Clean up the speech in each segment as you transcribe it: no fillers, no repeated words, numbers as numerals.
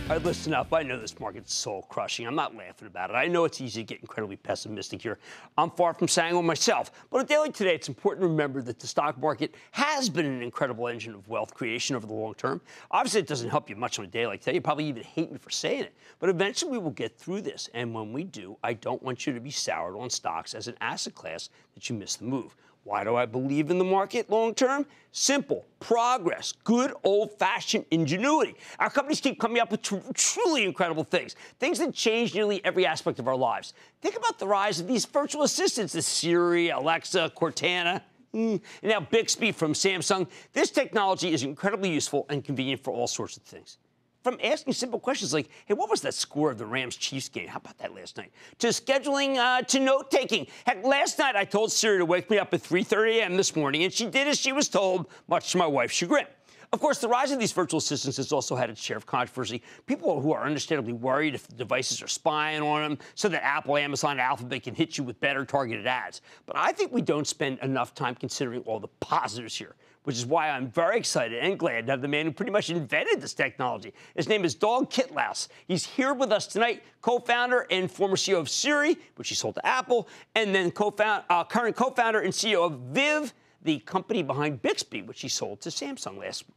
All right, listen up. I know this market's soul-crushing. I'm not laughing about it. I know it's easy to get incredibly pessimistic here. I'm far from sanguine myself. But on a day like today, it's important to remember that the stock market has been an incredible engine of wealth creation over the long term. Obviously, it doesn't help you much on a day like today. You probably even hate me for saying it. But eventually, we will get through this. And when we do, I don't want you to be soured on stocks as an asset class that you miss the move. Why do I believe in the market long term? Simple. Progress. Good old-fashioned ingenuity. Our companies keep coming up with truly incredible things. Things that change nearly every aspect of our lives. Think about the rise of these virtual assistants, the Siri, Alexa, Cortana, and now Bixby from Samsung. This technology is incredibly useful and convenient for all sorts of things. From asking simple questions like, hey, what was that score of the Rams-Chiefs game? How about that last night? To scheduling, to note-taking. Heck, last night I told Siri to wake me up at 3:30 a.m. this morning, and she did as she was told, much to my wife's chagrin. Of course, the rise of these virtual assistants has also had its share of controversy. People who are understandably worried if the devices are spying on them so that Apple, Amazon, and Alphabet can hit you with better targeted ads. But I think we don't spend enough time considering all the positives here, which is why I'm very excited and glad to have the man who pretty much invented this technology. His name is Dag Kitlaus. He's here with us tonight, co-founder and former CEO of Siri, which he sold to Apple, and then current co-founder and CEO of Viv, the company behind Bixby, which he sold to Samsung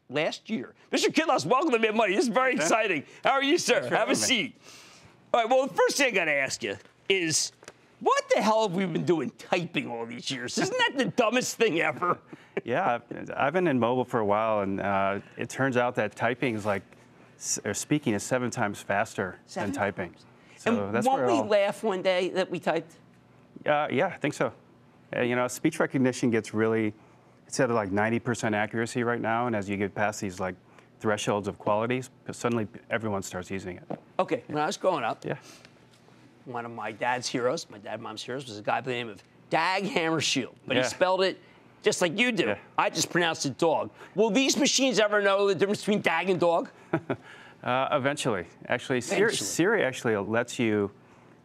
last year. Mr. Kitlaus, welcome to Mad Money. This is very exciting. How are you, sir? Have a seat. All right, well, the first thing I got to ask you is, what the hell have we been doing typing all these years? Isn't that the dumbest thing ever? Yeah, I've been in mobile for a while, and it turns out that typing is or speaking is 7 times faster than typing. So and that's won't we laugh one day that we typed? Yeah, I think so. Speech recognition gets really, it's at like 90% accuracy right now, and as you get past these like thresholds of qualities, suddenly everyone starts using it. Okay, when I was growing up, one of my dad's heroes, my dad and mom's heroes, was a guy by the name of Dag Hammarskjöld, but he spelled it just like you do. I just pronounced it dog. Will these machines ever know the difference between dag and dog? Eventually. Actually, Siri actually lets you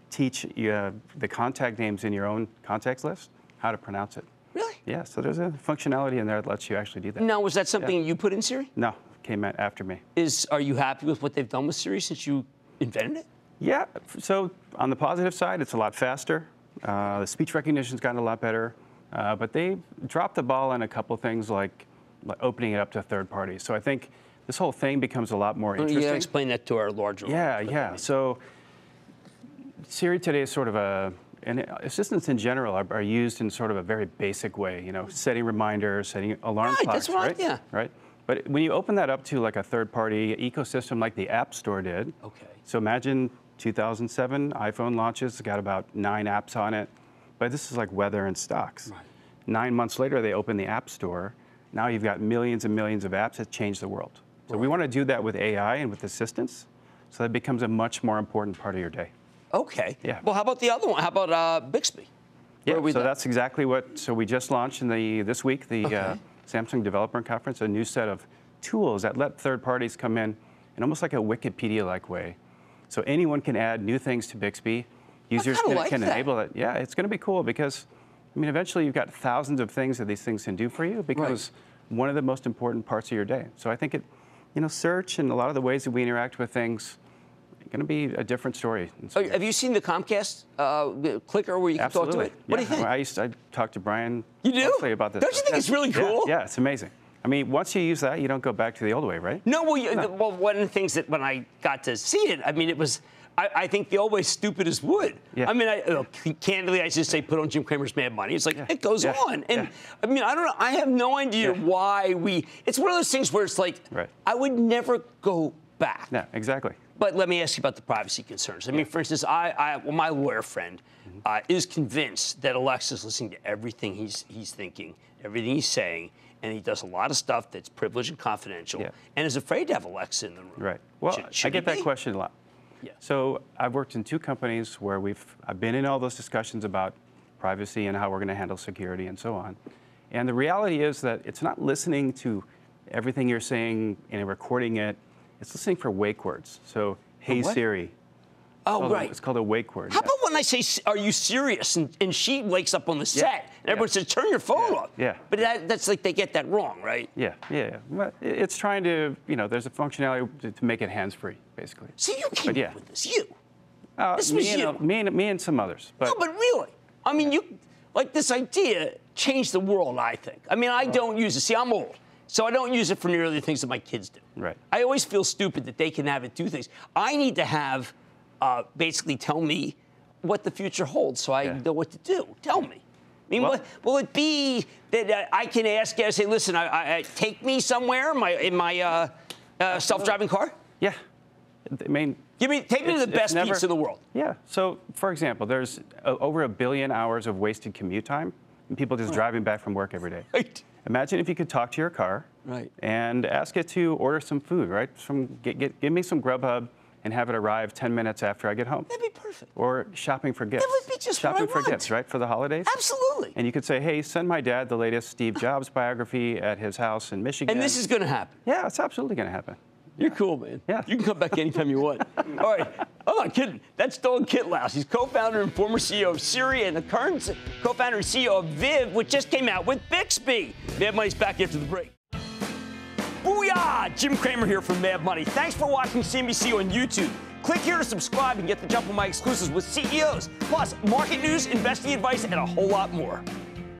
teach the contact names in your own contacts list how to pronounce it. Really? Yeah, so there's a functionality in there that lets you actually do that. Now, was that something you put in Siri? No, came after me. Are you happy with what they've done with Siri since you invented it? Yeah, so on the positive side, it's a lot faster. The speech recognition's gotten a lot better. But they dropped the ball on a couple things like opening it up to third parties. So I think this whole thing becomes a lot more interesting. You gotta explain that to our larger audience. Yeah. So Siri today is sort of and assistants in general are used in sort of a very basic way, setting reminders, setting alarm clocks, right? Yeah. Right? But when you open that up to like a third-party ecosystem like the App Store did, so imagine 2007, iPhone launches, it's got about 9 apps on it, but this is like weather and stocks. Right. 9 months later, they open the App Store. Now you've got millions and millions of apps that change the world. So we want to do that with AI and with assistants, so that becomes a much more important part of your day. Okay. Yeah. Well, how about the other one? How about Bixby? Yeah, so that's exactly so we just launched this week, the Samsung Developer Conference, a new set of tools that let third parties come in almost like a Wikipedia-like way. So anyone can add new things to Bixby. Users can enable it. Yeah, it's going to be cool because, eventually you've got thousands of things that these things can do for you because one of the most important parts of your day. So I think search and a lot of the ways that we interact with things going to be a different story. Have you seen the Comcast clicker where you can talk to it? What do you think? I talked to Brian about this. Don't you think it's really cool? Yeah, it's amazing. Once you use that, you don't go back to the old way, right? No, well, one of the things that when I got to see it, it was, I think the old way stupid as wood. Yeah. Candidly, I just say put on Jim Cramer's Mad Money. It's like, it goes on. And, I don't know, I have no idea why it's one of those things where it's like, I would never go back. Yeah, exactly. But let me ask you about the privacy concerns. For instance, my lawyer friend is convinced that Alexa's listening to everything he's thinking, everything he's saying, and he does a lot of stuff that's privileged and confidential, and is afraid to have Alexa in the room. Right. Well, I get that question a lot. Yeah. So I've worked in 2 companies where I've been in all those discussions about privacy and how we're going to handle security and so on. And the reality is that it's not listening to everything you're saying and recording it. It's listening for wake words. So, hey Siri, Oh, right. It's called a wake word. How about when I say, are you serious? And she wakes up on the set, and everyone says, turn your phone off. Yeah. But that's like they get that wrong, right? Yeah. Well, it's trying to, there's a functionality to make it hands-free, basically. So you came up with this, you. This was you. Me and some others. But, no, but really. I mean, this idea changed the world, I think. I mean, I don't use it. See, I'm old, so I don't use it for nearly the things that my kids do. Right. I always feel stupid that they can have it do things. I need to have basically tell me what the future holds so I know what to do. Tell me. I mean, will it be that I can ask you, say, listen, I take me somewhere in my self-driving car? Yeah. I mean, take me to the best pizza in the world. Yeah. So, for example, there's over 1 billion hours of wasted commute time, and people just driving back from work every day. Right. Imagine if you could talk to your car and ask it to order some food, right? Give me some Grubhub and have it arrive 10 minutes after I get home. That'd be perfect. Or shopping for gifts. That would be just shopping what I want. for gifts, right? For the holidays. Absolutely. And you could say, hey, send my dad the latest Steve Jobs biography at his house in Michigan. And this is going to happen. Yeah, it's absolutely going to happen. You're cool, man. Yeah. You can come back anytime you want. All right. I'm not kidding. That's Dolan Kitlaus. He's co-founder and former CEO of Siri and the current co-founder and CEO of Viv, which just came out with Bixby. Mad Money's back after the break. Booyah! Jim Cramer here from Mad Money. Thanks for watching CNBC on YouTube. Click here to subscribe and get the jump on my exclusives with CEOs, plus market news, investing advice, and a whole lot more.